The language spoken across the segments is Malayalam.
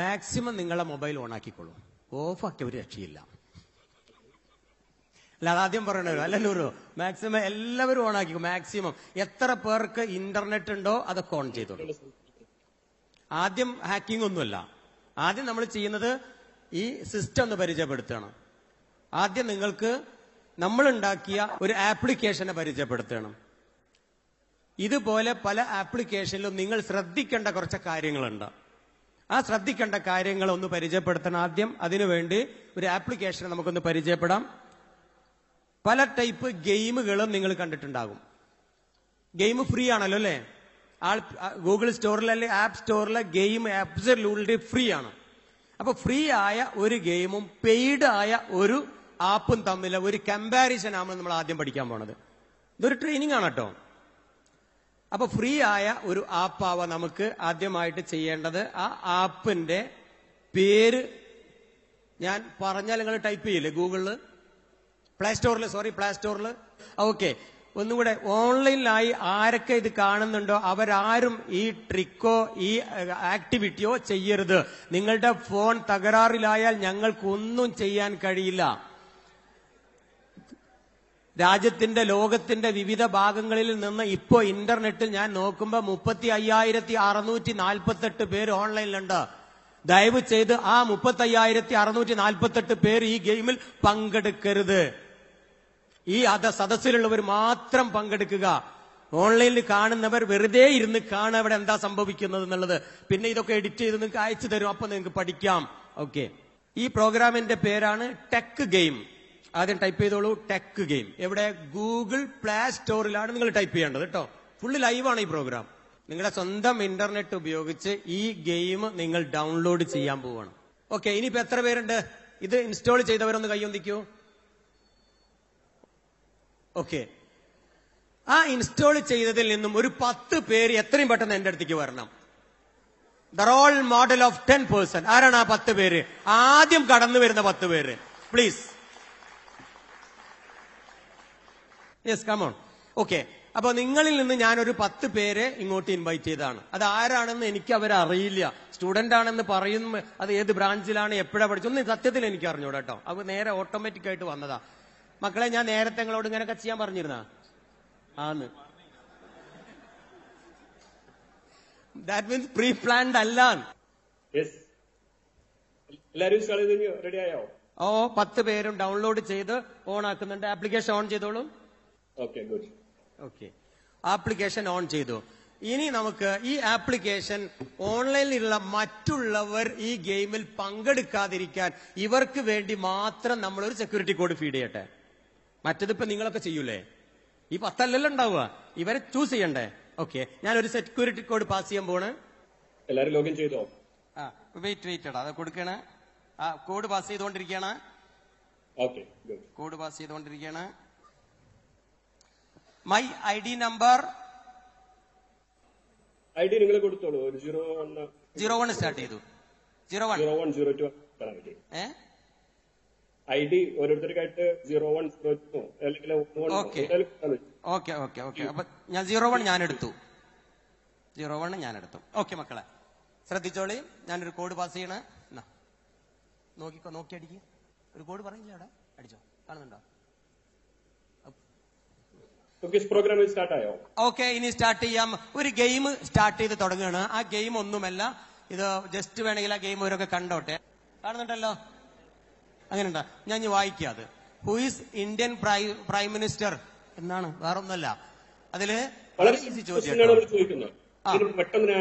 മാക്സിമം നിങ്ങളെ മൊബൈൽ ഓൺ ആക്കിക്കോളൂ. ഓഫാക്കി ഒരു രക്ഷയില്ല. അല്ല, അതാദ്യം പറയണല്ലോ. അല്ല നൂറോ, മാക്സിമം എല്ലാവരും ഓൺ ആക്കിക്കോ. മാക്സിമം എത്ര പേർക്ക് ഇന്റർനെറ്റ് ഉണ്ടോ അതൊക്കെ ഓൺ ചെയ്തോളൂ. ആദ്യം ഹാക്കിംഗ് ഒന്നുമല്ല. ആദ്യം നമ്മൾ ചെയ്യുന്നത് ഈ സിസ്റ്റം ഒന്ന് പരിചയപ്പെടുത്തണം. ആദ്യം നിങ്ങൾക്ക് നമ്മൾ ഉണ്ടാക്കിയ ഒരു ആപ്ലിക്കേഷനെ പരിചയപ്പെടുത്തണം. ഇതുപോലെ പല ആപ്ലിക്കേഷനിലും നിങ്ങൾ ശ്രദ്ധിക്കേണ്ട കുറച്ച് കാര്യങ്ങളുണ്ട്. ആ ശ്രദ്ധിക്കേണ്ട കാര്യങ്ങൾ ഒന്ന് പരിചയപ്പെടുത്തണം ആദ്യം. അതിനുവേണ്ടി ഒരു ആപ്ലിക്കേഷനെ നമുക്കൊന്ന് പരിചയപ്പെടാം. പല ടൈപ്പ് ഗെയിമുകളും നിങ്ങൾ കണ്ടിട്ടുണ്ടാകും. ഗെയിം ഫ്രീ ആണല്ലോ അല്ലേ? ഗൂഗിൾ സ്റ്റോറിൽ അല്ലെങ്കിൽ ആപ്പ് സ്റ്റോറിലെ ഗെയിം അബ്സല്യൂട്ട്ലി ഫ്രീ ആണ്. അപ്പൊ ഫ്രീ ആയ ഒരു ഗെയിമും പെയ്ഡ് ആയ ഒരു ആപ്പും തമ്മിൽ ഒരു കമ്പാരിസൺ ആണ് നമ്മൾ ആദ്യം പഠിക്കാൻ പോണത്. ഇതൊരു ട്രെയിനിങ് ആണ് കേട്ടോ. അപ്പൊ ഫ്രീ ആയ ഒരു ആപ്പാവാ നമുക്ക് ആദ്യമായിട്ട് ചെയ്യേണ്ടത്. ആ ആപ്പിന്റെ പേര് ഞാൻ പറഞ്ഞാൽ നിങ്ങൾ ടൈപ്പ് ചെയ്യില്ലേ ഗൂഗിളില്, പ്ലേ സ്റ്റോറിൽ. ഓക്കെ, ഒന്നുകൂടെ ഓൺലൈനിലായി ആരൊക്കെ ഇത് കാണുന്നുണ്ടോ അവരാരും ഈ ട്രിക്കോ ഈ ആക്ടിവിറ്റിയോ ചെയ്യരുത്. നിങ്ങളുടെ ഫോൺ തകരാറിലായാൽ ഞങ്ങൾക്കൊന്നും ചെയ്യാൻ കഴിയില്ല. രാജ്യത്തിന്റെ ലോകത്തിന്റെ വിവിധ ഭാഗങ്ങളിൽ നിന്ന് ഇപ്പോ ഇന്റർനെറ്റിൽ ഞാൻ നോക്കുമ്പോ 35,648 പേര് ഓൺലൈനിലുണ്ട്. ദയവ് ചെയ്ത് ആ 35,648 പേര് ഈ ഗെയിമിൽ പങ്കെടുക്കരുത്. ഈ സദസ്സിലുള്ളവർ മാത്രം പങ്കെടുക്കുക. ഓൺലൈനിൽ കാണുന്നവർ വെറുതെ ഇരുന്ന് കാണുക ഇവിടെ എന്താ സംഭവിക്കുന്നത് എന്നുള്ളത്. പിന്നെ ഇതൊക്കെ എഡിറ്റ് ചെയ്ത് നിങ്ങൾക്ക് അയച്ചു തരും, അപ്പൊ നിങ്ങൾക്ക് പഠിക്കാം. ഓക്കെ, ഈ പ്രോഗ്രാമിന്റെ പേരാണ് ടെക് ഗെയിം. ആദ്യം ടൈപ്പ് ചെയ്തോളൂ, ടെക് ഗെയിം. എവിടെ? ഗൂഗിൾ പ്ലേ സ്റ്റോറിലാണ് നിങ്ങൾ ടൈപ്പ് ചെയ്യേണ്ടത് കേട്ടോ. ഫുള്ള് ലൈവാണ് ഈ പ്രോഗ്രാം. നിങ്ങളുടെ സ്വന്തം ഇന്റർനെറ്റ് ഉപയോഗിച്ച് ഈ ഗെയിം നിങ്ങൾ ഡൗൺലോഡ് ചെയ്യാൻ പോവാണ്. ഓക്കെ, ഇനിയിപ്പോ എത്ര പേരുണ്ട് ഇത് ഇൻസ്റ്റാൾ ചെയ്തവരൊന്ന് കൈയൊന്നിക്കൂ. ഓക്കെ, ആ ഇൻസ്റ്റാൾ ചെയ്തതിൽ നിന്നും ഒരു 10 പേര് എത്രയും പെട്ടെന്ന് എന്റെ അടുത്തേക്ക് വരണം. The role model of 10 person. ആരാണ് ആ 10 പേര്? ആദ്യം കടന്നു വരുന്ന 10 പേര് പ്ലീസ്. Yes, come on. ഓക്കെ, അപ്പൊ നിങ്ങളിൽ നിന്ന് ഞാനൊരു 10 പേരെ ഇങ്ങോട്ട് ഇൻവൈറ്റ് ചെയ്തതാണ്. അത് ആരാണെന്ന് എനിക്ക് അവരറിയില്ല. സ്റ്റുഡന്റ് ആണെന്ന് പറയുന്നു, അത് ഏത് ബ്രാഞ്ചിലാണ് എപ്പോഴാ പഠിച്ചൊന്നും സത്യത്തിൽ എനിക്ക് അറിഞ്ഞൂടാ കേട്ടോ. അത് നേരെ ഓട്ടോമാറ്റിക് ആയിട്ട് വന്നതാ. മക്കളെ, ഞാൻ നേരത്തെ നിങ്ങളോട് ഇങ്ങനെയൊക്കെ ചെയ്യാൻ പറഞ്ഞിരുന്ന ആന്ന്. ദാറ്റ് മീൻസ് പ്രീ പ്ലാൻഡ് അല്ല. ഓ, 10 പേരും ഡൗൺലോഡ് ചെയ്ത് ഓൺ ആക്കുന്നുണ്ട്. ആപ്ലിക്കേഷൻ ഓൺ ചെയ്തോളൂ. ഓക്കെ, ആപ്ലിക്കേഷൻ ഓൺ ചെയ്തു. ഇനി നമുക്ക് ഈ ആപ്ലിക്കേഷൻ ഓൺലൈനിലുള്ള മറ്റുള്ളവർ ഈ ഗെയിമിൽ പങ്കെടുക്കാതിരിക്കാൻ ഇവർക്ക് വേണ്ടി മാത്രം നമ്മളൊരു സെക്യൂരിറ്റി കോഡ് ഫീഡ് ചെയ്യട്ടെ. മറ്റതിപ്പോ നിങ്ങളൊക്കെ ചെയ്യൂലേ? ഈ 10 അല്ലല്ലോ ഉണ്ടാവുക, ഇവരെ ചൂസ് ചെയ്യണ്ടേ? ഓക്കെ, ഞാനൊരു സെക്യൂരിറ്റി കോഡ് പാസ് ചെയ്യാൻ പോണ്. എല്ലാരും ലോഗിൻ ചെയ്തോ? വെയിറ്റ് അത് കൊടുക്കണേ. കോഡ് പാസ് ചെയ്തുകൊണ്ടിരിക്കുകയാണ്. കോഡ് പാസ് ചെയ്തുകൊണ്ടിരിക്കുകയാണ്. മൈ ID നമ്പർ നിങ്ങൾ കൊടുത്തോളൂ. 01 സ്റ്റാർട്ട് ചെയ്തു. 0102 ID ഓരോരുത്തർക്കായിട്ട് 0102 അല്ലെങ്കിൽ ഓക്കെ. അപ്പൊ ഞാൻ 01 ഞാൻ എടുത്തു. ഓക്കെ മക്കളെ, ശ്രദ്ധിച്ചോളി. ഞാനൊരു കോഡ് പാസ് ചെയ്യണേ. നോക്കി അടിക്കുക. ഒരു കോഡ് പറയില്ല അവിടെ, അടിച്ചോ. കാണുന്നുണ്ടോ? ഓക്കെ, ഇനി സ്റ്റാർട്ട് ചെയ്യാം. ഒരു ഗെയിം സ്റ്റാർട്ട് ചെയ്ത് തുടങ്ങുകയാണ്. ആ ഗെയിം ഒന്നുമല്ല, ഇത് ജസ്റ്റ് വേണമെങ്കിൽ ആ ഗെയിം അവരൊക്കെ കണ്ടോട്ടെ. കാണുന്നുണ്ടല്ലോ? അങ്ങനെയുണ്ടോ? ഞാൻ വായിക്കാം. അത് who is Indian prime minister എന്നാണ്, വേറൊന്നുമല്ല. അതില് ഈസി ചോദ്യം, പെട്ടെന്ന്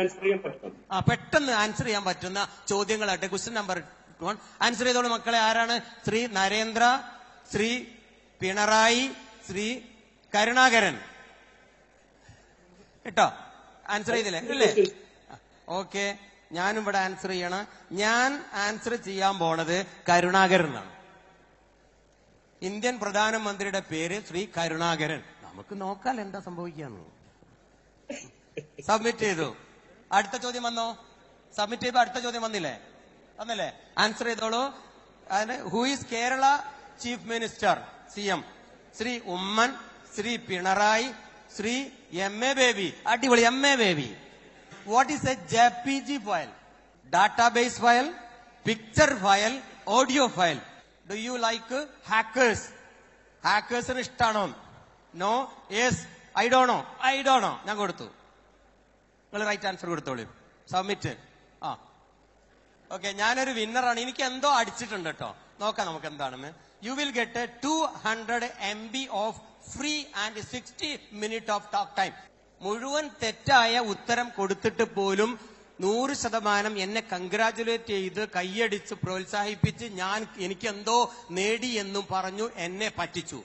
ആൻസർ ചെയ്യാൻ പറ്റുന്ന ചോദ്യങ്ങളാട്ടെ. ക്വസ്റ്റ്യൻ നമ്പർ 1 ആൻസർ ചെയ്തോളൂ മക്കളെ. ആരാണ്? ശ്രീ നരേന്ദ്ര, ശ്രീ പിണറായി, ശ്രീ കരുണാകരൻ. കേട്ടോ? ആൻസർ ചെയ്തില്ലേ? ഇല്ലേ? ഓക്കെ, ഞാനും ഇവിടെ ആൻസർ ചെയ്യണം. ഞാൻ ആൻസർ ചെയ്യാൻ പോണത് കരുണാകരൻ എന്നാണ്. ഇന്ത്യൻ പ്രധാനമന്ത്രിയുടെ പേര് ശ്രീ കരുണാകരൻ. നമുക്ക് നോക്കാൻ എന്താ സംഭവിക്കാന്ന്. സബ്മിറ്റ് ചെയ്തു. അടുത്ത ചോദ്യം വന്നോ? സബ്മിറ്റ് ചെയ്തപ്പോ അടുത്ത ചോദ്യം വന്നില്ലേ? ആൻസർ ചെയ്തോളൂ. Who is Kerala chief minister? CM Shri Oommen, Shri Pinarayi, Shri MA Baby. അടിപൊളി, MA Baby. What is a JPG file? Database file, picture file, audio file. Do you like hackers? ഹാക്കേഴ്സിന് ഇഷ്ടമാണോ? No, yes, I don't know. ഞാൻ കൊടുത്തു. നിങ്ങൾ റൈറ്റ് ആൻസർ കൊടുത്തോളൂ. സബ്മിറ്റ്. ആ, ഓക്കെ, ഞാനൊരു വിന്നറാണ്. എനിക്ക് എന്തോ അടിച്ചിട്ടുണ്ട് കേട്ടോ. നോക്കാം നമുക്ക് എന്താണെന്ന്. You will get 200 MB of free and 60 minute of talk time. മുഴുവൻ തെറ്റായ ഉത്തരം കൊടുത്തിട്ട് പോലും 100% എന്നെ കൺഗ്രാജുലേറ്റ് ചെയ്ത് കൈയടിച്ച് പ്രോത്സാഹിപ്പിച്ച് എനിക്ക് എന്തോ നേടി എന്നും പറഞ്ഞു എന്നെ പറ്റിച്ചു.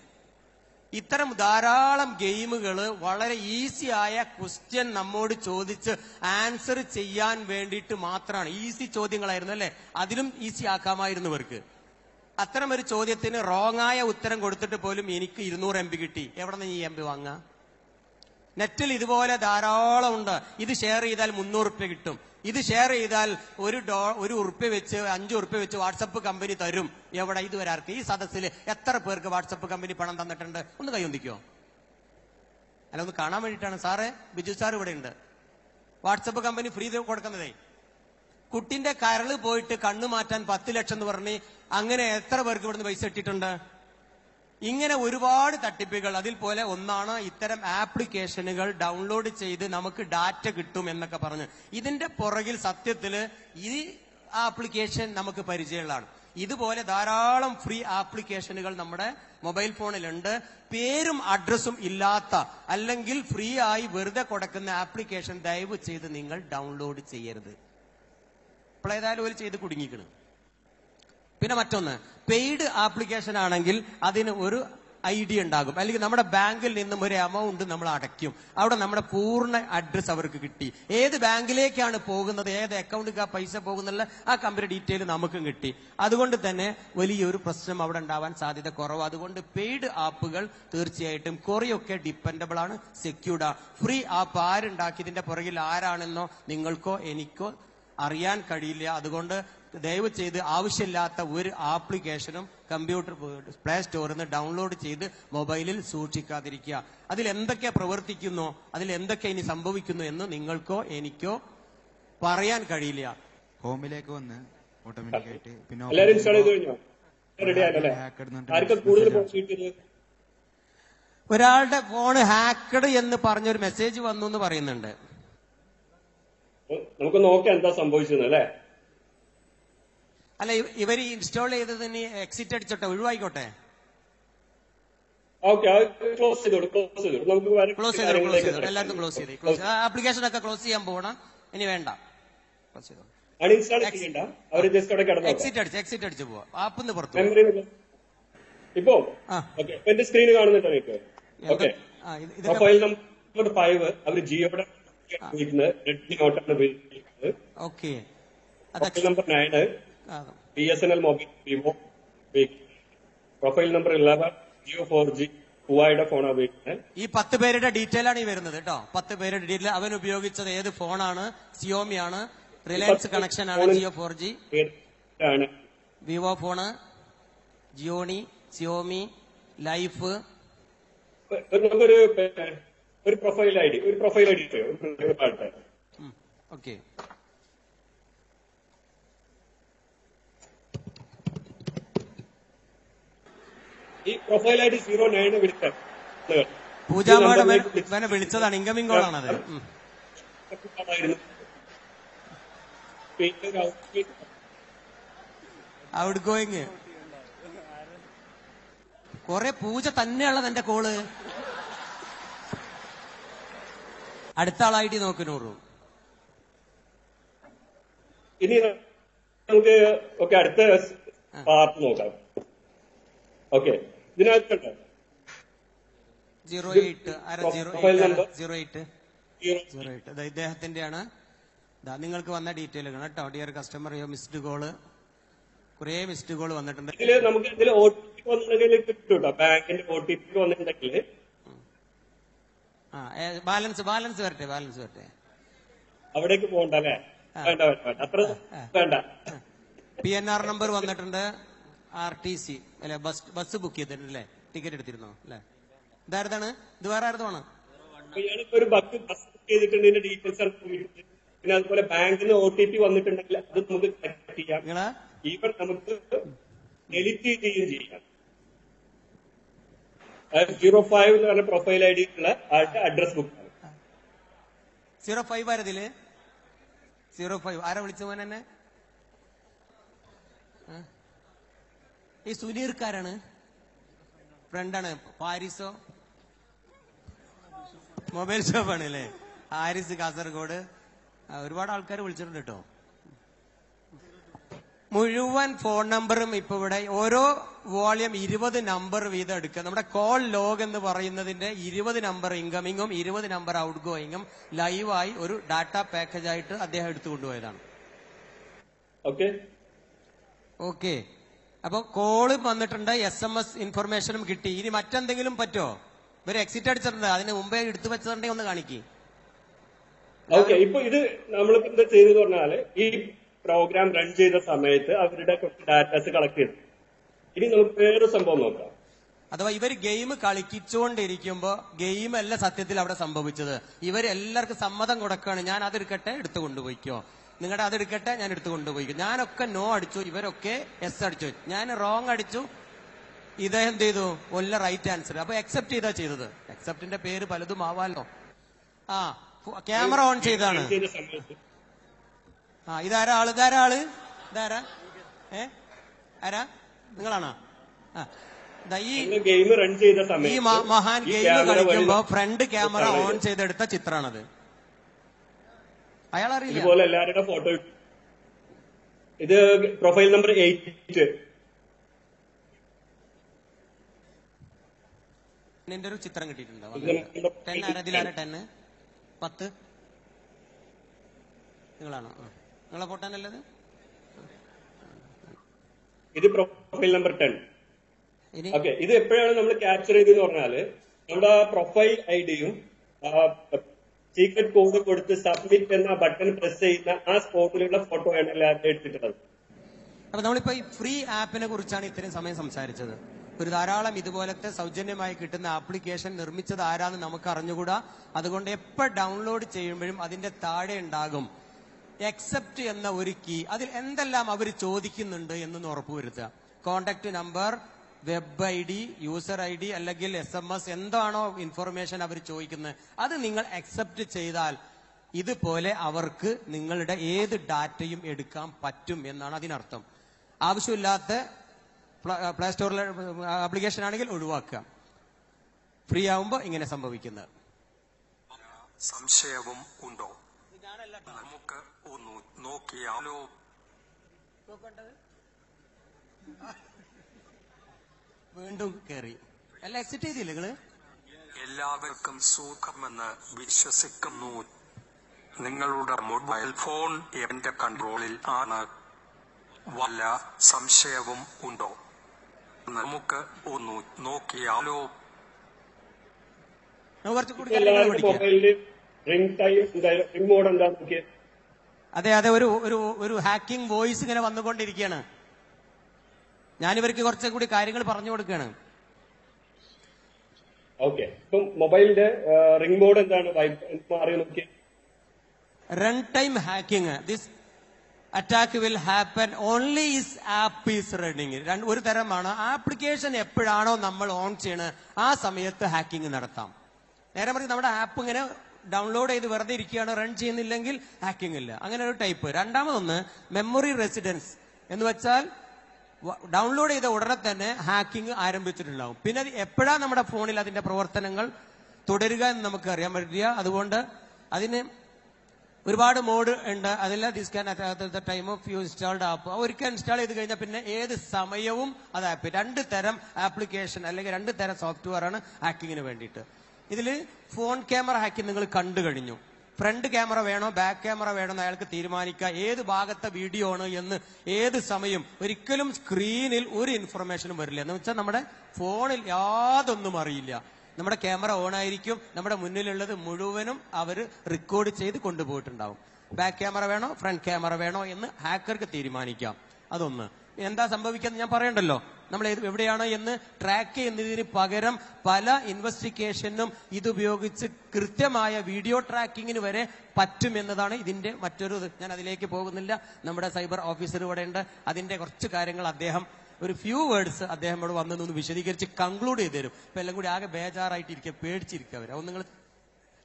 ഇത്തരം ധാരാളം ഗെയിമുകൾ വളരെ ഈസി ആയ ക്വസ്റ്റ്യൻ നമ്മോട് ചോദിച്ച് ആൻസർ ചെയ്യാൻ വേണ്ടിയിട്ട് മാത്രമാണ്. ഈസി ചോദ്യങ്ങളായിരുന്നു അല്ലെ? അതിലും ഈസി ആക്കാമായിരുന്നു ഇവർക്ക്. അത്തരം ഒരു ചോദ്യത്തിന് റോങ് ആയ ഉത്തരം കൊടുത്തിട്ട് പോലും എനിക്ക് 200 MB കിട്ടി. എവിടെ നിന്ന് ഈ MB വാങ്ങാം? നെറ്റിൽ ഇതുപോലെ ധാരാളം ഉണ്ട്. ഇത് ഷെയർ ചെയ്താൽ 300 റുപ്യ കിട്ടും. ഇത് ഷെയർ ചെയ്താൽ $1 വെച്ച് 5 റുപ്യ വെച്ച് വാട്സപ്പ് കമ്പനി തരും. എവിടെ? ഇതുവരെ ആർക്ക് ഈ സദസ്സിൽ എത്ര പേർക്ക് വാട്സപ്പ് കമ്പനി പണം തന്നിട്ടുണ്ട്? ഒന്ന് കൈയൊന്നിക്കോ? അല്ല, ഒന്ന് കാണാൻ വേണ്ടിയിട്ടാണ്. സാറേ, ബിജു സാർ ഇവിടെ ഉണ്ട്. വാട്സപ്പ് കമ്പനി ഫ്രീ കൊടുക്കുന്നതേ. കുട്ടിന്റെ കരള് പോയിട്ട് കണ്ണു മാറ്റാൻ 10 ലക്ഷം എന്ന് പറഞ്ഞ് അങ്ങനെ എത്ര പേർക്ക് ഇവിടുന്ന് പൈസ ഇട്ടിട്ടുണ്ട്? ഇങ്ങനെ ഒരുപാട് തട്ടിപ്പുകൾ. അതിൽ പോലെ ഒന്നാണ് ഇത്തരം ആപ്ലിക്കേഷനുകൾ ഡൗൺലോഡ് ചെയ്ത് നമുക്ക് ഡാറ്റ കിട്ടും എന്നൊക്കെ പറഞ്ഞ്. ഇതിന്റെ പുറകിൽ സത്യത്തില് ഈ ആപ്ലിക്കേഷൻ നമുക്ക് പരിചയമുള്ളതാണ്. ഇതുപോലെ ധാരാളം ഫ്രീ ആപ്ലിക്കേഷനുകൾ നമ്മുടെ മൊബൈൽ ഫോണിലുണ്ട്. പേരും അഡ്രസ്സും ഇല്ലാത്ത അല്ലെങ്കിൽ ഫ്രീ ആയി വെറുതെ കൊടുക്കുന്ന ആപ്ലിക്കേഷൻ ദയവ് ചെയ്ത് നിങ്ങൾ ഡൗൺലോഡ് ചെയ്യരുത്. ഇപ്പോൾ ഏതായാലും ഒരു ചെയ്ത് കുടുങ്ങിക്കണം. പിന്നെ മറ്റൊന്ന്, പെയ്ഡ് ആപ്ലിക്കേഷൻ ആണെങ്കിൽ അതിന് ഒരു ID ഉണ്ടാകും. അല്ലെങ്കിൽ നമ്മുടെ ബാങ്കിൽ നിന്നും ഒരു എമൗണ്ട് നമ്മൾ അടയ്ക്കും. അവിടെ നമ്മുടെ പൂർണ്ണ അഡ്രസ് അവർക്ക് കിട്ടി. ഏത് ബാങ്കിലേക്കാണ് പോകുന്നത്, ഏത് അക്കൗണ്ടിലേക്ക് ആ പൈസ പോകുന്നുള്ള ആ കമ്പനി ഡീറ്റെയിൽ നമുക്കും കിട്ടി. അതുകൊണ്ട് തന്നെ വലിയൊരു പ്രശ്നം അവിടെ ഉണ്ടാവാൻ സാധ്യത കുറവ്. അതുകൊണ്ട് പെയ്ഡ് ആപ്പുകൾ തീർച്ചയായിട്ടും കുറെയൊക്കെ ഡിപ്പെൻഡബിൾ ആണ്, സെക്യൂർഡ് ആണ്. ഫ്രീ ആപ്പ് ആരുണ്ടാക്കി ഇതിന്റെ പുറകിൽ ആരാണെന്നോ നിങ്ങൾക്കോ എനിക്കോ അറിയാൻ കഴിയില്ല. അതുകൊണ്ട് ദയവ് ചെയ്ത് ആവശ്യമില്ലാത്ത ഒരു ആപ്ലിക്കേഷനും കമ്പ്യൂട്ടർ പ്ലേ സ്റ്റോറിൽ നിന്ന് ഡൗൺലോഡ് ചെയ്ത് മൊബൈലിൽ സൂക്ഷിക്കാതിരിക്കുക. അതിൽ എന്തൊക്കെ പ്രവർത്തിക്കുന്നോ, അതിൽ എന്തൊക്കെ ഇനി സംഭവിക്കുന്നു എന്ന് നിങ്ങൾക്കോ എനിക്കോ പറയാൻ കഴിയില്ല. ഹോമിലേക്ക് വന്ന് ഓട്ടോമാറ്റിക്കായിട്ട് പിന്നെ ഒരാളുടെ ഫോൺ ഹാക്കഡ് എന്ന് പറഞ്ഞൊരു മെസ്സേജ് വന്നു എന്ന് പറയുന്നുണ്ട്. നമുക്ക് നോക്കാം എന്താ സംഭവിച്ചത് അല്ലേ? അല്ല, ഇവർ ഇൻസ്റ്റാൾ ചെയ്തതിന് എക്സിറ്റ് അടിച്ചോട്ടെ, ഒഴിവായിക്കോട്ടെ. ക്ലോസ് ചെയ്തോളൂ. എല്ലാവർക്കും ക്ലോസ് ചെയ്ത് ആപ്ലിക്കേഷൻ ഒക്കെ ക്ലോസ് ചെയ്യാൻ പോകണം. ഇനി വേണ്ട, ക്ലോസ് ചെയ്തോ. അൺഇൻസ്റ്റാൾ ചെയ്യണ്ട. അവര് ജസ്റ്റ് അവിടെ കിടന്നു എക്സിറ്റ് അടിച്ച് പോവാ. ആപ്പിന്ന് പുറത്ത് ഇപ്പോ എന്റെ സ്ക്രീന് കാണുന്നുണ്ടോ നിങ്ങൾക്ക്? ഓക്കെ, പ്രൊഫൈൽ നമ്പർ 5 അവര് ജിയോയുടെ റെഡ്മി നോട്ടാണ് ഉപയോഗിക്കുന്നത്. Okay, profile number 9 BSNL mobile Vivo ഉപയോഗിക്കുന്നത്. പ്രൊഫൈൽ നമ്പർ 11 ജിയോ 4G ഹുവായുടെ ഫോണാണ് ഉപയോഗിക്കുന്നത്. ഈ 10 പേരുടെ ഡീറ്റെയിൽ ആണ് ഈ വരുന്നത് കേട്ടോ. 10 പേരുടെ ഡീറ്റെയിൽ. അവൻ ഉപയോഗിച്ചത് ഏത് ഫോണാണ്? സിയോമി ആണ്, റിലയൻസ് കണക്ഷൻ ആണ്, ജിയോ 4G ആണ്, Vivo phone, Gionee, Xiaomi, life. നമുക്കൊരു പ്രൊഫൈൽ ഐ ഡി ഓക്കെ. ഈ പ്രൊഫൈൽ ഐ ഡി 09 വിളിക്കാൻ പൂജാമാടം ഇവനെ വിളിച്ചതാണ്. ഇൻകമിംഗ് കോൾ ആണത്. Out going. കൊറേ പൂജ തന്നെയുള്ളത് എന്റെ കോള്. അടുത്ത ആൾ ഐ ഡി നോക്കുന്നൂറു. ഇനി നമുക്ക് അടുത്ത പാർട്ട് നോക്കാം. ഓക്കെ, ഇതിനകത്തുണ്ട് 08 ഇദ്ദേഹത്തിന്റെയാണ്. നിങ്ങൾക്ക് വന്ന ഡീറ്റെയിലുകൾ കേട്ടോ. ഡിയർ കസ്റ്റമർ, മിസ്ഡ് കോള്, കുറെ മിസ്ഡ് കോള് വന്നിട്ടുണ്ട്. ഇതില് നമുക്ക് ഇതിൽ OTP വന്നിട്ടുണ്ടെങ്കിൽ കിട്ടും. ബാങ്കിന്റെ OTP വന്നിട്ടുണ്ടെങ്കിൽ ബാലൻസ് വരട്ടെ. അവിടേക്ക് പോകണ്ട അല്ലേ? വേണ്ട, അത്ര വേണ്ട. PNR നമ്പർ വന്നിട്ടുണ്ട്. RTC അല്ലെ, ബസ് ബുക്ക് ചെയ്തിട്ടുണ്ടല്ലേ? ടിക്കറ്റ് എടുത്തിരുന്നോ അല്ലെ? ഇതാരതാണ്? ഇത് വേറെ ആരതാണ്? ഒരു ബസ് ബുക്ക് ചെയ്തിട്ടുണ്ട്. ഡീറ്റെയിൽസ് പിന്നെ അതുപോലെ ബാങ്കിൽ നിന്ന് OTP വന്നിട്ടുണ്ടെങ്കിൽ അത് നമുക്ക് കറക്റ്റ് ചെയ്യാം. നിങ്ങള് ഈവൻ നമുക്ക് ഡെലിറ്റ് ചെയ്യുകയും ചെയ്യാം. അതായത് 05 എന്ന് പറഞ്ഞ പ്രൊഫൈൽ ID ഉള്ള ആളുടെ അഡ്രസ് ബുക്കാണ്. 05 ആരതില് 05 ആരാ വിളിച്ച മോൻ എന്നെ? ഈ സുനീർക്കാരാണ്, ഫ്രണ്ടാണ്. പാരിസോ മൊബൈൽ ഷോപ്പാണ് അല്ലേ? ഹാരിസ് കാസർഗോഡ്. ഒരുപാട് ആൾക്കാർ വിളിച്ചിട്ടുണ്ട് കേട്ടോ. മുഴുവൻ ഫോൺ നമ്പറും ഇപ്പൊ ഇവിടെ ഓരോ വോളിയം 20 നമ്പർ വീതം എടുക്കുക. നമ്മുടെ കോൾ ലോഗ് എന്ന് പറയുന്നതിന്റെ 20 നമ്പർ ഇൻകമിങ്ങും 20 നമ്പർ ഔട്ട് ഗോയിങ്ങും ലൈവായി ഒരു ഡാറ്റ പാക്കേജ് ആയിട്ട് അദ്ദേഹം എടുത്തു കൊണ്ടുപോയതാണ്. ഓക്കെ. അപ്പൊ കോള് വന്നിട്ടുണ്ട്, SMS ഇൻഫർമേഷനും കിട്ടി. ഇനി മറ്റെന്തെങ്കിലും പറ്റോ? ഒരു എക്സിറ്റ് അടിച്ചിട്ടുണ്ട്, അതിന് മുമ്പേ എടുത്തു വെച്ചിട്ടുണ്ടെങ്കിൽ ഒന്ന് കാണിക്ക്. ഓക്കെ. ഇപ്പൊ ഇത് നമ്മളിപ്പോ എന്താ ചെയ്തെന്ന് പറഞ്ഞാല് ഈ പ്രോഗ്രാം റൺ ചെയ്ത സമയത്ത് അവരുടെ കുറച്ച് ഡാറ്റാസ് കളക്ട് ചെയ്തു. ഇനി നമുക്ക് വേറൊരു സംഭവം നോക്കാം. അഥവാ ഇവർ ഗെയിം കളിച്ചുകൊണ്ടിരിക്കുമ്പോ ഗെയിം അല്ല സത്യത്തിൽ അവിടെ സംഭവിച്ചത്. ഇവരെല്ലാവർക്കും സമ്മതം കൊടുക്കുകയാണ്, ഞാൻ അതെടുക്കട്ടെ എടുത്തു കൊണ്ടുപോയിക്കോ, നിങ്ങളുടെ അതെടുക്കട്ടെ ഞാൻ എടുത്തു കൊണ്ടുപോയിക്കോ. ഞാനൊക്കെ നോ അടിച്ചു, ഇവരൊക്കെ എസ് അടിച്ചു, ഞാൻ റോങ് അടിച്ചു, ഇദ്ദേഹം എന്ത് ചെയ്തു ഒല്ല റൈറ്റ് ആൻസർ. അപ്പൊ അക്സെപ്റ്റ് ചെയ്താ ചെയ്തത്. അക്സെപ്റ്റിന്റെ പേര് പലതും ആവാലോ. ആ ക്യാമറ ഓൺ ചെയ്താണ്. ഇതാരാ ആള്? ഇതാരാ? ആരാ? നിങ്ങളാണോ? ഈ ഗെയിം റൺ ചെയ്ത ഈ മഹാൻ ഗെയിം കളിക്കുമ്പോ ഫ്രണ്ട് ക്യാമറ ഓൺ ചെയ്തെടുത്ത ചിത്രമാണത്. അയാൾ അറിയില്ല. ഇതുപോലെ എല്ലാവരുടെ ഫോട്ടോ. ഇത് പ്രൊഫൈൽ നമ്പർ 8. എന്റെ ഒരു ചിത്രം കിട്ടിയിട്ടുണ്ടോ? 10 ആരാ? 10 നിങ്ങളാണോ? നിങ്ങളെ ഫോട്ടോ അല്ലത്? ഇത് പ്രൊഫൈൽ നമ്പർ 10. ഓക്കെ. ഇത് എപ്പോഴാണ് നമ്മൾ ക്യാപ്ചർ ചെയ്തെന്ന് പറഞ്ഞാല് നമ്മുടെ പ്രൊഫൈൽ ഐഡിയും സീക്രട്ട് കോഡ് കൊടുത്ത് സബ്മിറ്റ് എന്ന ബട്ടൺ പ്രസ് ചെയ്യുന്ന ആ സ്പോട്ടിലുള്ള ഫോട്ടോ ആണ് എല്ലാവരും എടുത്തിട്ടുള്ളത്. അപ്പൊ നമ്മളിപ്പോ ഈ ഫ്രീ ആപ്പിനെ കുറിച്ചാണ് ഇത്രയും സമയം സംസാരിച്ചത്. ഒരു ധാരാളം ഇതുപോലത്തെ സൗജന്യമായി കിട്ടുന്ന ആപ്ലിക്കേഷൻ നിർമ്മിച്ചത് ആരാന്ന് നമുക്ക് അറിഞ്ഞുകൂടാ. അതുകൊണ്ട് എപ്പോൾ ഡൗൺലോഡ് ചെയ്യുമ്പോഴും അതിന്റെ താഴെ ഉണ്ടാകും എക്സെപ്റ്റ് എന്ന ഒരു കീ. അതിൽ എന്തെല്ലാം അവർ ചോദിക്കുന്നുണ്ട് എന്നൊന്ന് ഉറപ്പുവരുത്തുക. Contact number, web ID, user ID അല്ലെങ്കിൽ SMS എന്താണോ ഇൻഫർമേഷൻ അവർ ചോദിക്കുന്നത് അത് നിങ്ങൾ അക്സെപ്റ്റ് ചെയ്താൽ ഇതുപോലെ അവർക്ക് നിങ്ങളുടെ ഏത് ഡാറ്റയും എടുക്കാൻ പറ്റും എന്നാണ് അതിനർത്ഥം. ആവശ്യമില്ലാത്ത പ്ലേ സ്റ്റോറിലെ ആപ്ലിക്കേഷൻ ആണെങ്കിൽ ഒഴിവാക്കുക. ഫ്രീ ആവുമ്പോ ഇങ്ങനെ സംഭവിക്കുന്നത്. സംശയവും ഉണ്ടോ? നമുക്ക് ഒന്ന് നോക്കിയാലോ? വീണ്ടും കയറി. എല്ലാം എക്സിറ്റ് ചെയ്തില്ലേ നിങ്ങള്? എല്ലാവർക്കും സുഖമെന്ന് വിശ്വസിക്കുന്നു. നിങ്ങളുടെ മൊബൈൽ ഫോൺ എന്റെ കൺട്രോളിൽ ആണ്. വല്ല സംശയവും ഉണ്ടോ? നമുക്ക് ഒന്ന് നോക്കിയാലോ? അതെ അതെ, ഒരു ഹാക്കിംഗ് വോയിസ് ഇങ്ങനെ വന്നുകൊണ്ടിരിക്കുകയാണ്. ഞാനിവർക്ക് കുറച്ചും കൂടി കാര്യങ്ങൾ പറഞ്ഞു കൊടുക്കുകയാണ്. ഓക്കെ. ഇപ്പം മൊബൈലിന്റെ റിംഗ് മോഡ് എന്താണ് മാറി നോക്കി? Run time hacking. This attack will happen only is app is running. ഒരു തരമാണ്. ആപ്ലിക്കേഷൻ എപ്പോഴാണോ നമ്മൾ ഓൺ ചെയ്യണത് ആ സമയത്ത് ഹാക്കിംഗ് നടത്താം. നേരെ മറിച്ച് നമ്മുടെ ആപ്പ് ഇങ്ങനെ ഡൗൺലോഡ് ചെയ്ത് വെറുതെ ഇരിക്കുകയാണ്, റൺ ചെയ്യുന്നില്ലെങ്കിൽ ഹാക്കിംഗ് ഇല്ല. അങ്ങനെ ഒരു ടൈപ്പ്. രണ്ടാമതൊന്ന് മെമ്മറി റെസിഡൻസ് എന്ന് വെച്ചാൽ ഡൗൺലോഡ് ചെയ്ത ഉടനെ തന്നെ ഹാക്കിംഗ് ആരംഭിച്ചിട്ടുണ്ടാവും. പിന്നെ എപ്പോഴാണ് നമ്മുടെ ഫോണിൽ അതിന്റെ പ്രവർത്തനങ്ങൾ തുടരുക എന്ന് നമുക്ക് അറിയാൻ പറ്റില്ല. അതുകൊണ്ട് അതിന് ഒരുപാട് മോഡ് ഉണ്ട്. അതില്ല this can at the time of you installed app. ഒരിക്കൽ ഇൻസ്റ്റാൾ ചെയ്ത് കഴിഞ്ഞാൽ പിന്നെ ഏത് സമയവും അത് ആപ്പ്. 2 തരം ആപ്ലിക്കേഷൻ അല്ലെങ്കിൽ 2 തരം സോഫ്റ്റ്വെയർ ആണ് ഹാക്കിങ്ങിന് വേണ്ടിയിട്ട്. ഇതിൽ ഫോൺ ക്യാമറ ഹാക്കിംഗ് നിങ്ങൾ കണ്ടു കഴിഞ്ഞു. ഫ്രണ്ട് ക്യാമറ വേണോ ബാക്ക് ക്യാമറ വേണോ എന്ന് അയാൾക്ക് തീരുമാനിക്കുക. ഏത് ഭാഗത്തെ വീഡിയോ ആണ് എന്ന് ഏത് സമയം. ഒരിക്കലും സ്ക്രീനിൽ ഒരു ഇൻഫർമേഷനും വരില്ല. എന്ന് വെച്ചാൽ നമ്മുടെ ഫോണിൽ യാതൊന്നും അറിയില്ല. നമ്മുടെ ക്യാമറ ഓൺ ആയിരിക്കും. നമ്മുടെ മുന്നിലുള്ളത് മുഴുവനും അവർ റെക്കോർഡ് ചെയ്ത് കൊണ്ടുപോയിട്ടുണ്ടാവും. ബാക്ക് ക്യാമറ വേണോ ഫ്രണ്ട് ക്യാമറ വേണോ എന്ന് ഹാക്കർക്ക് തീരുമാനിക്കാം. അതൊന്ന്. എന്താ സംഭവിക്കുന്നത് ഞാൻ പറയണ്ടല്ലോ. നമ്മൾ എവിടെയാണ് എന്ന് ട്രാക്ക് ചെയ്യുന്നതിന് പകരം പല ഇൻവെസ്റ്റിഗേഷനും ഇതുപയോഗിച്ച് കൃത്യമായ വീഡിയോ ട്രാക്കിങ്ങിന് വരെ പറ്റുമെന്നതാണ് ഇതിന്റെ മറ്റൊരു ഞാൻ അതിലേക്ക് പോകുന്നില്ല. നമ്മുടെ സൈബർ ഓഫീസർ ഇവിടെ ഉണ്ട്. അതിന്റെ കുറച്ച് കാര്യങ്ങൾ അദ്ദേഹം ഒരു ഫ്യൂ വേർഡ്സ് അദ്ദേഹം ഇവിടെ വന്നൊന്ന് വിശദീകരിച്ച് കൺക്ലൂഡ് ചെയ്ത് തരും. ഇപ്പൊ എല്ലാം കൂടി ആകെ ബേജാറായിട്ടിരിക്കുക, പേടിച്ചിരിക്കുക. അവർ നിങ്ങൾ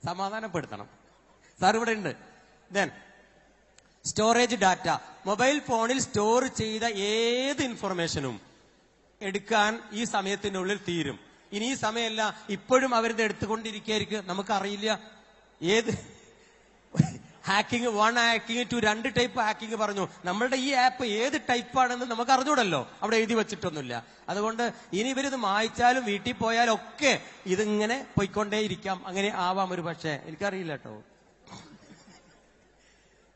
സമാധാനപ്പെടുത്തണം. സാർ ഇവിടെ ഉണ്ട്. ദെൻ സ്റ്റോറേജ് ഡാറ്റ, മൊബൈൽ ഫോണിൽ സ്റ്റോർ ചെയ്ത ഏത് ഇൻഫർമേഷനും എടുക്കാൻ ഈ സമയത്തിനുള്ളിൽ തീരും. ഇനി ഈ സമയമല്ല, ഇപ്പോഴും അവരിത് എടുത്തുകൊണ്ടിരിക്കുകയായിരിക്കും. നമുക്കറിയില്ല ഏത് ഹാക്കിംഗ്, 1 ഹാക്കിംഗ് 2, 2 ടൈപ്പ് ഹാക്കിംഗ് പറഞ്ഞു. നമ്മളുടെ ഈ ആപ്പ് ഏത് ടൈപ്പാണെന്ന് നമുക്ക് അറിഞ്ഞൂടല്ലോ, അവിടെ എഴുതി വെച്ചിട്ടൊന്നുമില്ല. അതുകൊണ്ട് ഇനി ഇവരിത് മായ്ച്ചാലും വീട്ടിൽ പോയാലും ഒക്കെ ഇതിങ്ങനെ പോയിക്കൊണ്ടേയിരിക്കാം. അങ്ങനെ ആവാം ഒരു പക്ഷേ, എനിക്കറിയില്ല കേട്ടോ.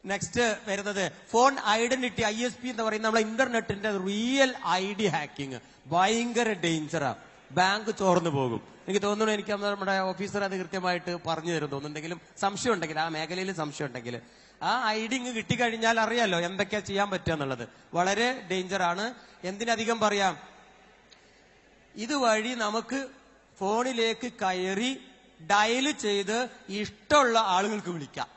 നെക്സ്റ്റ് വരുന്നത് ഫോൺ ഐഡന്റിറ്റി, ISP എന്ന് പറയുന്ന നമ്മളെ ഇന്റർനെറ്റിന്റെ റിയൽ ID ഹാക്കിംഗ് ഭയങ്കര ഡേഞ്ചറാ. ബാങ്ക് ചോർന്നു പോകും. എനിക്ക് തോന്നുന്നു, എനിക്ക് നമ്മുടെ ഓഫീസർ അത് കൃത്യമായിട്ട് പറഞ്ഞു തരും. തോന്നുന്നുണ്ടെങ്കിലും സംശയം ഉണ്ടെങ്കിൽ, ആ മേഖലയിൽ സംശയം ഉണ്ടെങ്കിൽ, ആ ID കിട്ടിക്കഴിഞ്ഞാൽ അറിയാലോ എന്തൊക്കെയാ ചെയ്യാൻ പറ്റുക എന്നുള്ളത്. വളരെ ഡേഞ്ചറാണ്. എന്തിനധികം പറയാം, ഇതുവഴി നമുക്ക് ഫോണിലേക്ക് കയറി ഡയൽ ചെയ്ത് ഇഷ്ടമുള്ള ആളുകൾക്ക് വിളിക്കാം.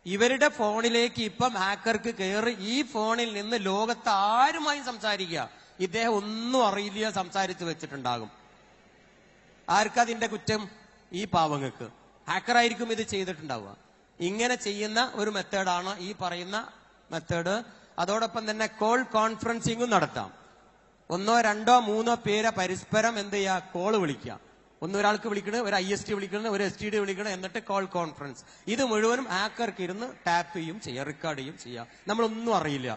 ഇവരുടെ ഫോണിലേക്ക് ഇപ്പം ഹാക്കർക്ക് കയറി ഈ ഫോണിൽ നിന്ന് ലോകത്ത് ആരുമായും സംസാരിക്കുക. ഇദ്ദേഹം ഒന്നും അറിയില്ല, സംസാരിച്ച് വെച്ചിട്ടുണ്ടാകും. ആർക്കതിന്റെ കുറ്റം? ഈ പാവങ്ങൾക്ക്. ഹാക്കറായിരിക്കും ഇത് ചെയ്തിട്ടുണ്ടാവുക. ഇങ്ങനെ ചെയ്യുന്ന ഒരു മെത്തേഡാണ് ഈ പറയുന്ന മെത്തേഡ്. അതോടൊപ്പം തന്നെ കോൾ കോൺഫറൻസിങ്ങും നടത്താം. 1, 2, 3 പേരെ പരസ്പരം എന്ത് ചെയ്യുക, കോള് വിളിക്കുക. ഒരാൾക്ക് വിളിക്കണത്, ഒരു IST വിളിക്കണം, ഒരു STD വിളിക്കണം, എന്നിട്ട് കോൾ കോൺഫറൻസ്. ഇത് മുഴുവനും ഹാക്കർക്ക് ഇരുന്ന് ടാപ്പ് ചെയ്യും ചെയ്യാം, റെക്കോർഡ് ചെയ്യും ചെയ്യാം. നമ്മളൊന്നും അറിയില്ല.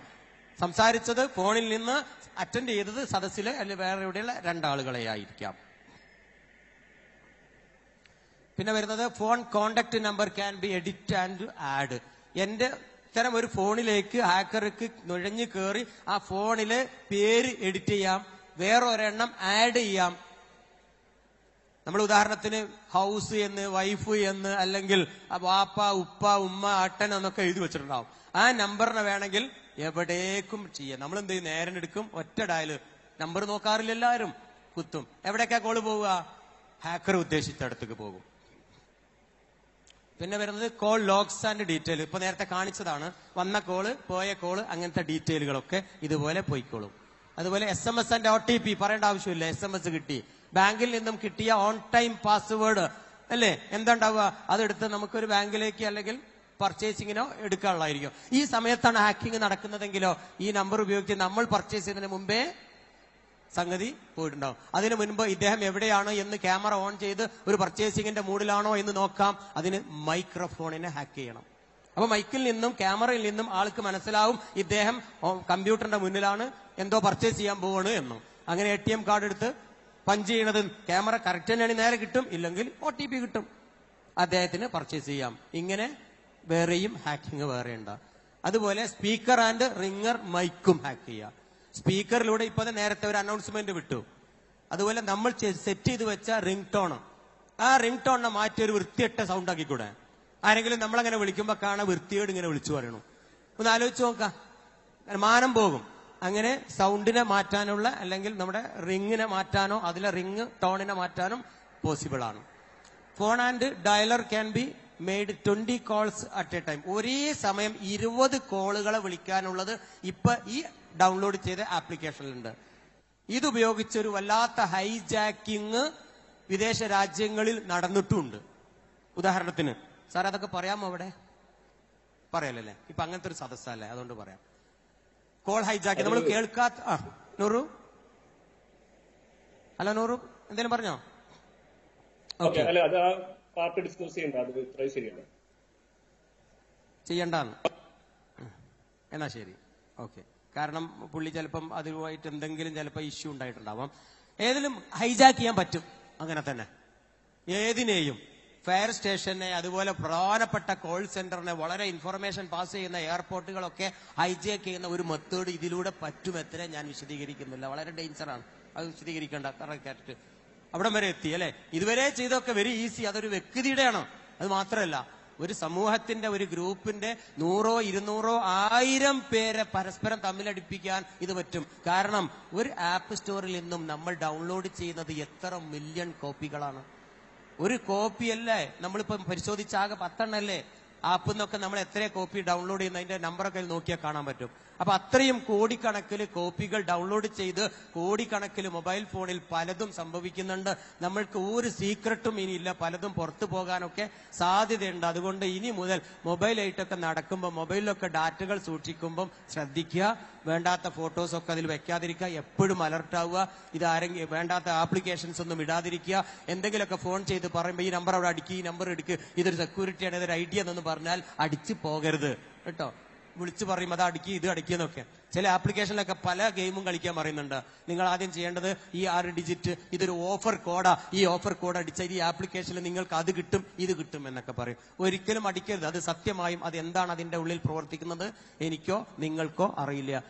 സംസാരിച്ചത് ഫോണിൽ നിന്ന് അറ്റൻഡ് ചെയ്തത് സദസ്സില് അല്ലെങ്കിൽ വേറെ എവിടെയുള്ള 2 ആളുകളെ ആയിരിക്കാം. പിന്നെ വരുന്നത് phone contact number can be edit and add. എന്റെ ഇത്തരം ഒരു ഫോണിലേക്ക് ഹാക്കർക്ക് നുഴഞ്ഞു കയറി ആ ഫോണില് പേര് എഡിറ്റ് ചെയ്യാം, വേറൊരെണ്ണം ആഡ് ചെയ്യാം. നമ്മൾ ഉദാഹരണത്തിന് ഹൗസ് എന്ന്, വൈഫ് എന്ന്, അല്ലെങ്കിൽ വാപ്പ, ഉപ്പ, ഉമ്മ, അട്ടൻ എന്നൊക്കെ എഴുതി വെച്ചിട്ടുണ്ടാവും. ആ നമ്പറിനെ വേണമെങ്കിൽ എവിടേക്കും ചെയ്യാം. നമ്മൾ എന്ത് ചെയ്യും, നേരം എടുക്കും, ഒറ്റ ഡയല്. നമ്പർ നോക്കാറില്ല, എല്ലാവരും കുത്തും. എവിടേക്കാ കോള് പോവുക? ഹാക്കർ ഉദ്ദേശിച്ചിടത്തേക്ക് പോകും. പിന്നെ വരുന്നത് കോൾ ലോഗ്സ് ആൻഡ് ഡീറ്റെയിൽ. ഇപ്പൊ നേരത്തെ കാണിച്ചതാണ്. വന്ന കോള്, പോയ കോള്, അങ്ങനത്തെ ഡീറ്റെയിലുകളൊക്കെ ഇതുപോലെ പോയിക്കോളും. അതുപോലെ SMS ആൻഡ് OTP പറയേണ്ട ആവശ്യമില്ല. SMS കിട്ടി, ബാങ്കിൽ നിന്നും കിട്ടിയ ഓൺ ടൈം പാസ്വേഡ് അല്ലേ, എന്താ ഉണ്ടാവുക, അതെടുത്ത് നമുക്കൊരു ബാങ്കിലേക്ക് അല്ലെങ്കിൽ പർച്ചേസിങ്ങിനോ എടുക്കാനുള്ളതായിരിക്കും. ഈ സമയത്താണ് ഹാക്കിംഗ് നടക്കുന്നതെങ്കിലോ ഈ നമ്പർ ഉപയോഗിച്ച് നമ്മൾ പർച്ചേസ് ചെയ്യുന്നതിന് മുമ്പേ സംഗതി പോയിട്ടുണ്ടാവും. അതിനു മുൻപ് ഇദ്ദേഹം എവിടെയാണ് എന്ന് ക്യാമറ ഓൺ ചെയ്ത് ഒരു പർച്ചേസിങ്ങിന്റെ മൂഡിലാണോ എന്ന് നോക്കാം. അതിന് മൈക്രോഫോണിനെ ഹാക്ക് ചെയ്യണം. അപ്പൊ മൈക്കിൽ നിന്നും ക്യാമറയിൽ നിന്നും ആൾക്ക് മനസ്സിലാവും ഇദ്ദേഹം കമ്പ്യൂട്ടറിന്റെ മുന്നിലാണ്, എന്തോ പർച്ചേസ് ചെയ്യാൻ പോവാണ് എന്നും. അങ്ങനെ ATM കാർഡ് എടുത്ത് പഞ്ച് ചെയ്യണത് ക്യാമറ കറക്റ്റ് തന്നെയാണ്, നേരെ കിട്ടും. ഇല്ലെങ്കിൽ OTP കിട്ടും, അദ്ദേഹത്തിന് പർച്ചേസ് ചെയ്യാം. ഇങ്ങനെ വേറെയും ഹാക്കിംഗ് വേറെ ഉണ്ട്. അതുപോലെ സ്പീക്കർ ആൻഡ് റിംഗർ മൈക്കും ഹാക്ക് ചെയ്യാം. സ്പീക്കറിലൂടെ ഇപ്പൊ നേരത്തെ ഒരു അനൗൺസ്മെന്റ് വിട്ടു. അതുപോലെ നമ്മൾ സെറ്റ് ചെയ്ത് വെച്ച റിംഗ് ടോൺ, ആ റിംഗ് ടോണിനെ മാറ്റി ഒരു വൃത്തിയിട്ട സൗണ്ട് ആക്കിക്കൂടെ? ആരെങ്കിലും നമ്മളങ്ങനെ വിളിക്കുമ്പോ കാണാൻ വൃത്തിയോട് ഇങ്ങനെ വിളിച്ചു പറയണു. ഒന്ന് ആലോചിച്ച് നോക്കാം, മാനം പോകും. അങ്ങനെ സൗണ്ടിനെ മാറ്റാനുള്ള, അല്ലെങ്കിൽ നമ്മുടെ റിങ്ങിനെ മാറ്റാനോ അതിലെ റിംഗ് ടോണിനെ മാറ്റാനും പോസിബിൾ ആണ്. Phone and dialer can be made 20 calls at A time. ഒരേ സമയം 20 കോളുകളെ വിളിക്കാനുള്ളത് ഇപ്പൊ ഈ ഡൗൺലോഡ് ചെയ്ത ആപ്ലിക്കേഷനിലുണ്ട്. ഇതുപയോഗിച്ചൊരു വല്ലാത്ത ഹൈജാക്കിങ് വിദേശ രാജ്യങ്ങളിൽ നടന്നിട്ടുമുണ്ട്. ഉദാഹരണത്തിന് സാർ അതൊക്കെ പറയാമോ? അവിടെ പറയല്ലേ, ഇപ്പൊ അങ്ങനത്തെ ഒരു സദസ്സല്ലേ, അതുകൊണ്ട് പറയാം. കോൾ ഹൈജാക്കി നമ്മൾ കേൾക്കാത്ത. നൂറു, ഹലോ നൂറു, എന്തേലും പറഞ്ഞോ? ചെയ്യണ്ടാന്ന്. എന്നാ ശരി, ഓക്കെ. കാരണം പുള്ളി ചിലപ്പം അതുമായിട്ട് എന്തെങ്കിലും ചിലപ്പോൾ ഇഷ്യൂ ഉണ്ടായിട്ടുണ്ടാവാം. ഏതിലും ഹൈജാക്ക് ചെയ്യാൻ പറ്റും. അങ്ങനെ തന്നെ ഏതിനെയും, ഫയർ സ്റ്റേഷനെ, അതുപോലെ പ്രധാനപ്പെട്ട കോൾ സെന്ററിനെ, വളരെ ഇൻഫർമേഷൻ പാസ് ചെയ്യുന്ന എയർപോർട്ടുകളൊക്കെ ഹൈജാക്ക് ചെയ്യുന്ന ഒരു മെത്തേഡ് ഇതിലൂടെ പറ്റുമെത്ര ഞാൻ വിശദീകരിക്കുന്നില്ല. വളരെ ഡേഞ്ചറാണ്, അത് വിശദീകരിക്കേണ്ട. കറക്റ്റ് അവിടം വരെ എത്തി അല്ലെ. ഇതുവരെ ചെയ്തൊക്കെ വെരി ഈസി. അതൊരു വ്യക്തിയുടെയാണ്. അത് മാത്രമല്ല ഒരു സമൂഹത്തിന്റെ ഒരു ഗ്രൂപ്പിന്റെ 100, 200, 1000 പേരെ പരസ്പരം തമ്മിലടിപ്പിക്കാൻ ഇത് പറ്റും. കാരണം ഒരു ആപ്പ് സ്റ്റോറിൽ നിന്നും നമ്മൾ ഡൗൺലോഡ് ചെയ്യുന്നത് എത്ര മില്യൺ കോപ്പികളാണ്. ഒരു കോപ്പിയല്ലേ നമ്മളിപ്പം പരിശോധിച്ചാകെ 10 എണ്ണല്ലേ. ആപ്പിൽ നിന്നൊക്കെ നമ്മൾ എത്ര കോപ്പി ഡൗൺലോഡ് ചെയ്യുന്ന അതിന്റെ നമ്പറൊക്കെ നോക്കിയാൽ കാണാൻ പറ്റും. അപ്പൊ അത്രയും കോടിക്കണക്കിന് കോപ്പികൾ ഡൗൺലോഡ് ചെയ്ത് കോടിക്കണക്കിന് മൊബൈൽ ഫോണിൽ പലതും സംഭവിക്കുന്നുണ്ട്. നമ്മൾക്ക് ഒരു സീക്രട്ടും ഇനിയില്ല. പലതും പുറത്തു പോകാനൊക്കെ സാധ്യതയുണ്ട്. അതുകൊണ്ട് ഇനി മുതൽ മൊബൈലായിട്ടൊക്കെ നടക്കുമ്പോൾ മൊബൈലിലൊക്കെ ഡാറ്റകൾ സൂക്ഷിക്കുമ്പം ശ്രദ്ധിക്കുക. വേണ്ടാത്ത ഫോട്ടോസൊക്കെ അതിൽ വെക്കാതിരിക്കുക. എപ്പോഴും അലർട്ടാവുക. ഇതാരെങ്കിലും വേണ്ടാത്ത ആപ്ലിക്കേഷൻസ് ഒന്നും ഇടാതിരിക്കുക. എന്തെങ്കിലുമൊക്കെ ഫോൺ ചെയ്ത് പറയുമ്പോൾ ഈ നമ്പർ അവിടെ അടിക്കുക, ഈ നമ്പർ എടുക്കുക, ഇതൊരു സെക്യൂരിറ്റിയാണ്, ഇതൊരു ഐഡിയ എന്നൊന്നും പറഞ്ഞാൽ അടിച്ചു പോകരുത് കേട്ടോ. വിളിച്ചു പറയും അത് അടിക്കുക, ഇത് അടിക്കുന്നൊക്കെ. ചില ആപ്ലിക്കേഷനിലൊക്കെ പല ഗെയിമും കളിക്കാൻ പറയുന്നുണ്ട്. നിങ്ങൾ ആദ്യം ചെയ്യേണ്ടത് ഈ 6 ഡിജിറ്റ് ഇതൊരു ഓഫർ കോഡാ, ഈ ഓഫർ കോഡ് അടിച്ചാൽ ഈ ആപ്ലിക്കേഷനിൽ നിങ്ങൾക്ക് അത് കിട്ടും, ഇത് കിട്ടും എന്നൊക്കെ പറയും. ഒരിക്കലും അടിക്കരുത്. അത് സത്യമായും അത് എന്താണ് അതിന്റെ ഉള്ളിൽ പ്രവർത്തിക്കുന്നത് എനിക്കോ നിങ്ങൾക്കോ അറിയില്ല.